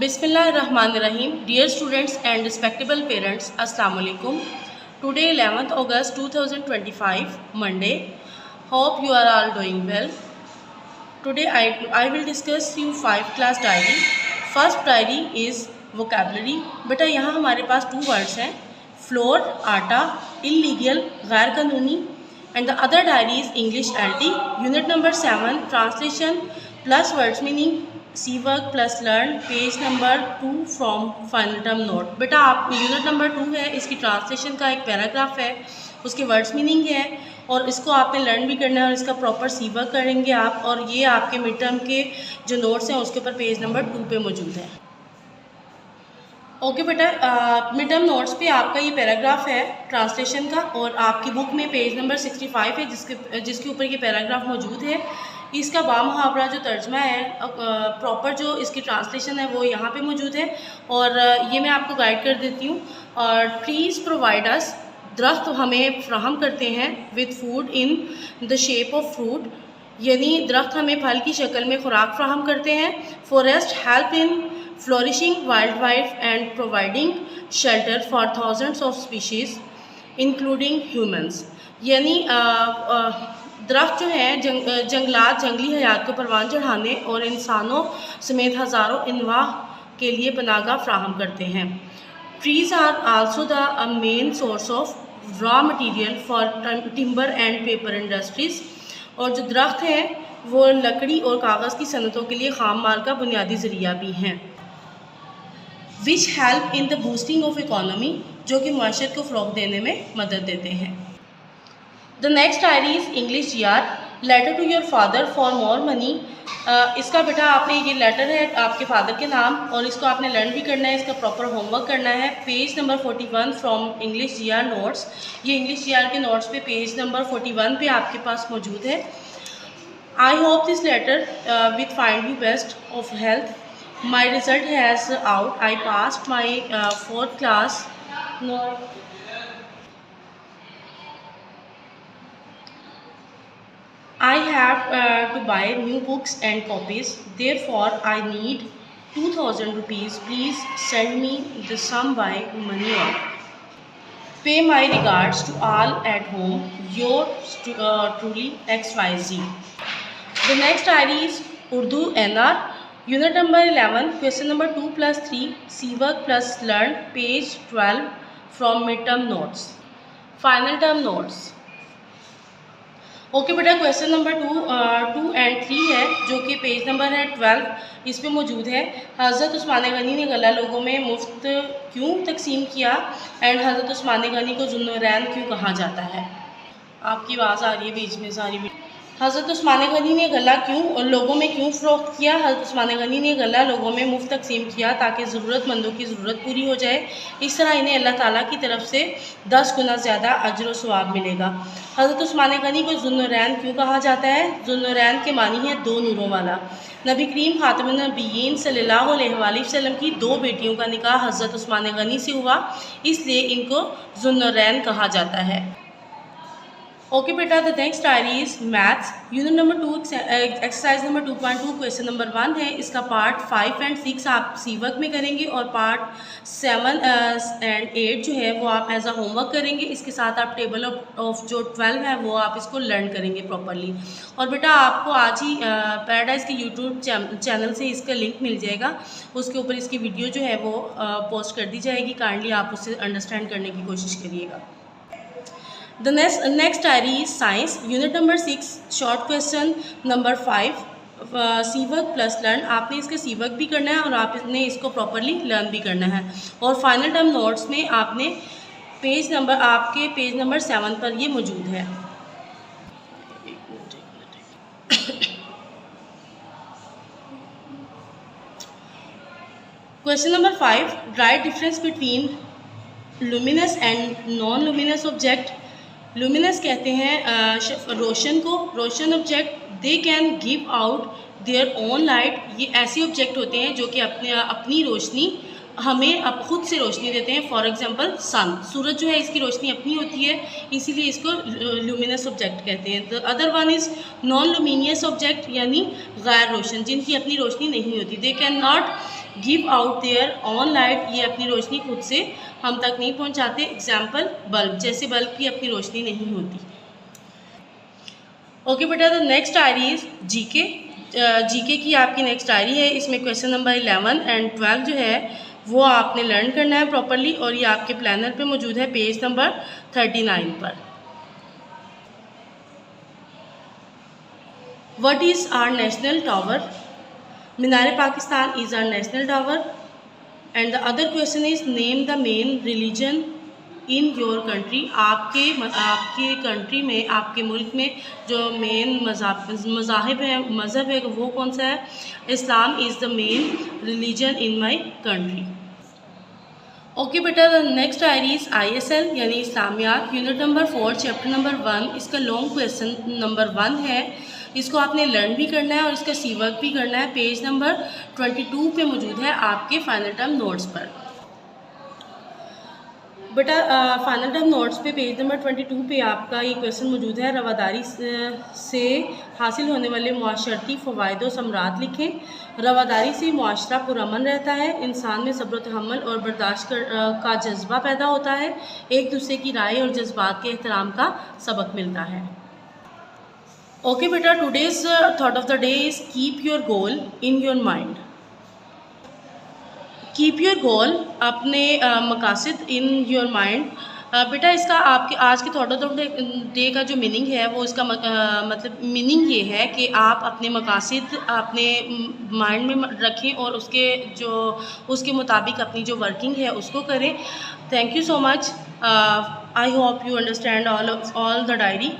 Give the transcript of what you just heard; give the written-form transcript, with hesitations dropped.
Bismillahirrahmanirrahim. Dear students and respectable parents, Assalamu alaikum. Today 11th August 2025, Monday. Hope you are all doing well. Today I will discuss you 5 class diary. First diary is vocabulary. बेटा यहाँ हमारे पास 2 words हैं, floor आटा, illegal गैर कानूनी, and the other diary is English LT. Unit number 7 translation plus words meaning see work plus learn, page number 2 from final term note. बेटा आप unit number 2 है, इसकी ट्रांसलेशन का एक पैराग्राफ है, उसके वर्ड्स मीनिंग है और इसको आपने लर्न भी करना है और इसका प्रॉपर सी वर्क करेंगे आप, और ये आपके मिड टर्म के जो नोट्स हैं उसके ऊपर पेज नंबर 2 पे मौजूद है। ओके बेटा, मिड टर्म नोट्स पे आपका ये पैराग्राफ है ट्रांसलेशन का, और आपकी बुक में पेज नंबर 65 है जिसके ऊपर ये पैराग्राफ मौजूद है। इसका बामुहावरा जो तर्जमा है, प्रॉपर जो इसकी ट्रांसलेशन है वो यहाँ पे मौजूद है, और ये मैं आपको गाइड कर देती हूँ। और ट्रीज़ प्रोवाइड अस, दरख्त हमें फ्राहम करते हैं, with food in the shape of fruit, यानी दरख्त हमें फल की शक्ल में खुराक फ्राहम करते हैं। Forest help in flourishing wild life and providing shelter for thousands of species including humans, यानी दरख्त जो हैं जंगलात जंगली हयात को परवान चढ़ाने और इंसानों समेत हज़ारों इनवाह के लिए पनाहगाह फ्राहम करते हैं। Trees are also the main source of raw material for timber and paper industries, और जो दरख्त हैं वो लकड़ी और कागज़ की सनतों के लिए खाम माल का बुनियादी ज़रिया भी हैं। Which help in the boosting of economy, जो कि माशरत को फ़रोग़ देने में मदद देते हैं। The next diary is English GR, letter to your father for more money. इसका बेटा आपने ये लेटर है आपके फादर के नाम, और इसको आपने लर्न भी करना है, इसका प्रॉपर होमवर्क करना है। Page number 41 from English GR notes, ये इंग्लिश GR के नोट्स पे पेज नंबर 41 पे आपके पास मौजूद है। I hope this letter with find you best of health, my result has out, I passed my 4th class. I have to buy new books and copies, therefore I need 2000 rupees. Please send me the sum by money order. Pay my regards to all at home. Yours truly XYZ. The next diary is Urdu NR, unit number 11, question number 2 plus 3, C work plus learn, page 12 from midterm notes, final term notes. Okay बेटा, question number 2 and 3 है, जो कि page number है 12, इस पे मौजूद है। हज़रत उस्मान गनी ने गला लोगों में मुफ्त क्यों तकसीम किया, एंड हज़रत उस्मान गनी को ज़ुन्नुरैन क्यों कहा जाता है। आपकी आवाज़ आ रही है बीच में सारी। हज़रत उस्मान गनी ने गला लोगों में क्यों फ़रोख्त किया। हज़रत उस्मान गनी ने गला लोगों में मुफ्त तकसीम किया ताकि ज़रूरतमंदों की ज़रूरत पूरी हो जाए, इस तरह इन्हें अल्लाह ताला की तरफ से 10 गुना ज़्यादा अजर व सवाब मिलेगा। हज़रत उस्मान गनी को ज़ुन्नुरैन क्यों कहा जाता है। ज़ुन्नुरैन के मानी है 2 नूरों वाला। नबी करीम ख़ातमुन नबिय्यीन सल्लल्लाहु अलैहि वसल्लम की 2 बेटियों का निकाह हज़रत उस्मान गनी से हुआ, इसलिए इनको ज़ुन्नुरैन कहा जाता है। ओके बेटा, the next diary is maths, unit number 2, exercise number 2.2, question number 1 है। इसका पार्ट 5 एंड 6 आप सी वर्क में करेंगे, और पार्ट 7 एंड 8 जो है वो आप एज अ होमवर्क करेंगे। इसके साथ आप टेबल ऑफ जो 12 है वो आप इसको लर्न करेंगे प्रॉपरली। और बेटा आपको आज ही पैराडाइज के यूट्यूब चैनल से इसका लिंक मिल जाएगा, उसके ऊपर इसकी वीडियो जो है वो पोस्ट कर दी जाएगी। काइंडली आप उससे अंडरस्टैंड करने की कोशिश करिएगा। The next diary is science, unit number 6, short question number 5, C work plus learn. आपने इसके सी वर्क भी करना है और आपने इसको प्रॉपरली लर्न भी करना है। और फाइनल टर्म नोट्स में आपने आपके पेज नंबर 7 पर ये मौजूद है। Question number 5, write difference between luminous and non luminous object. Luminous कहते हैं रोशन को, रोशन object, they can give out their own light, ये ऐसे ऑब्जेक्ट होते हैं जो कि अपनी रोशनी हमें अब खुद से रोशनी देते हैं। फॉर एग्जांपल सन, सूरज जो है इसकी रोशनी अपनी होती है, इसीलिए इसको ल्यूमिनस ऑब्जेक्ट कहते हैं। The other one is non luminous object, यानी गैर रोशन, जिनकी अपनी रोशनी नहीं होती। They can not give out their own light, ये अपनी रोशनी खुद से हम तक नहीं पहुंचाते। एग्जाम्पल बल्ब, जैसे बल्ब की अपनी रोशनी नहीं होती। ओके बेटा, the next diary is GK. GK की आपकी नेक्स्ट डायरी है। इसमें क्वेश्चन नंबर 11 एंड 12 जो है वो आपने लर्न करना है प्रॉपरली, और ये आपके प्लानर पे मौजूद है पेज नंबर 39 पर। What is our national tower? Minar Pakistan is our national tower. And the other question is name the main religion in your country. आपके कंट्री में, आपके मुल्क में जो मेन मज़ाहब है वो कौन सा है? Islam is the main religion in my country. Okay बेटा, the next diary is ISL यानी Islamiyat, unit number 4, chapter number 1। इसका लॉन्ग क्वेश्चन नंबर 1 है। इसको आपने लर्न भी करना है और इसका सी वर्क भी करना है। पेज नंबर 22 पे मौजूद है आपके फाइनल टर्म नोट्स पर। बेटा फाइनल टर्म नोट्स पे पेज नंबर 22 पे आपका ये क्वेश्चन मौजूद है। रवादारी से हासिल होने वाले मुआशरती फ़वाइद व समरात लिखें। रवादारी से मुआशरा पुरअमन रहता है, इंसान में सब्र तहम्मुल और बर्दाश्त का जज्बा पैदा होता है, एक दूसरे की राय और जज्बात के एहतराम का सबक मिलता है। ओके बेटा, today's thought of the day is keep your goal in your mind. Keep your goal, अपने मकासद इन योर माइंड। बेटा इसका आपके आज के थॉट ऑफ डे का जो मीनिंग है वो इसका मतलब मीनिंग ये है कि आप अपने मकासद अपने माइंड में रखें और उसके मुताबिक अपनी जो वर्किंग है उसको करें। Thank you so much. I hope you understand all the diary.